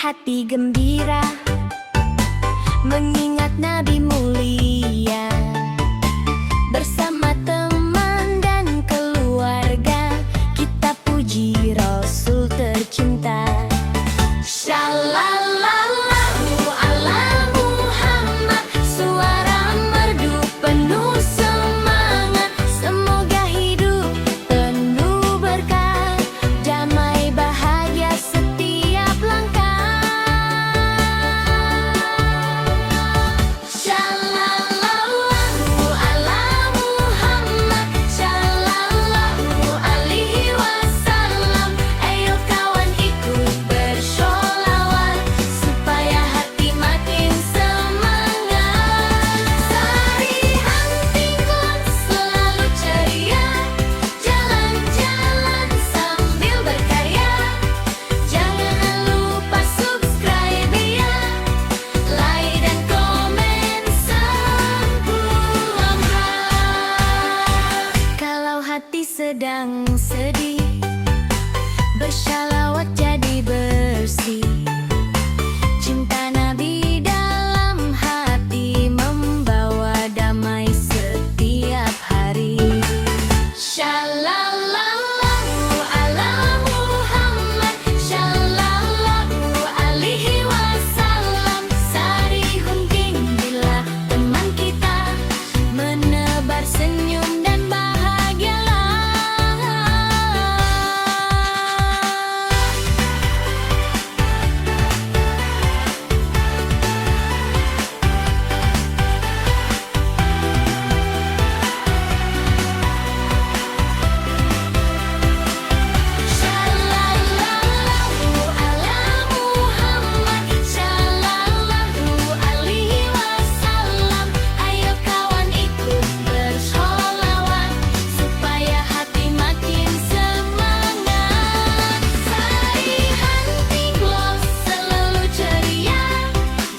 hati gembira mengingat Nabi mulia. Bersama teman dan keluarga kita puji Rasul tercinta. Shallallahu ala Muhammad, suara merdu penuh semangat. Semoga hidup penuh berkah, damai bahagia setiap langkah. Shallallahu ala Muhammad, shallallahu alaihi wasallam. Ayo kawan ikut bersholawat supaya hati makin semangat. Sehari-hari tinggal selalu ceria, jalan-jalan sambil berkarya. Jangan lupa subscribe ya, like dan komen sebelum. Kalau hati sedang sedih, bershalawat jadi bersih. Cinta Nabi dalam hati membawa damai setiap hari. Shallallahu ala Muhammad, shallallahu alaihi wasallam. Sari hunting bila teman kita menebar senyum dan bahagialah. Shallallahu ala Muhammad, shallallahu alaihi wasallam. Ayo kawan ikut bersholawat supaya hati makin semangat. Sehari-hari glow selalu ceria,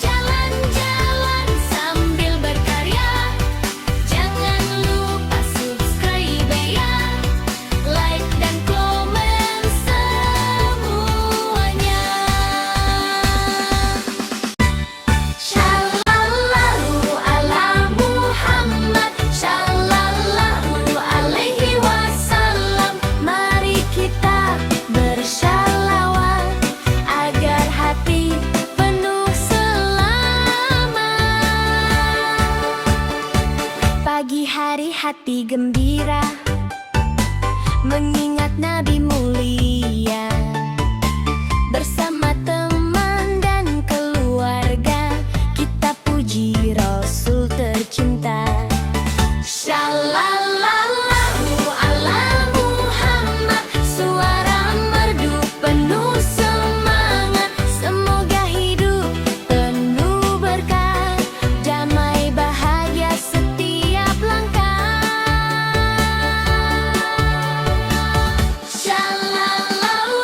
jalan-jalan sambil berkarya. Jangan lupa subscribe ya, like dan komen semuanya. Shallallahu ala Muhammad, shallallahu alaihi wasallam. Mari kita bershalawat agar hati penuh selamat. Pagi hari hati gembira mengingat Nabi mulia. Bersama teman dan keluarga kita puji Rasul tercinta. Shallallahu ala Muhammad, suara merdu penuh semangat. Semoga hidup penuh berkah, damai bahagia setiap langkah. Shallallahu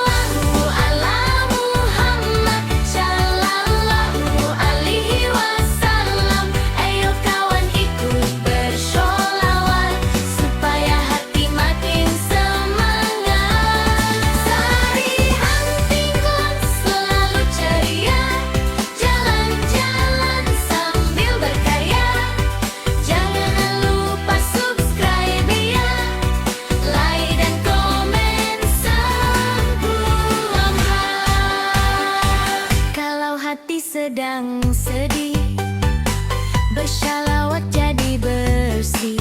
ala Muhammad, shallallahu alaihi wasallam. Ayo kawan ikut bersholawat supaya hati makin semangat. Sehari-hari tinggal selalu ceria, jalan-jalan sambil berkarya. Jangan lupa subscribe ya, like dan komen sebelum. Kalau hati sedang sedih, bershalawat jadi bersih.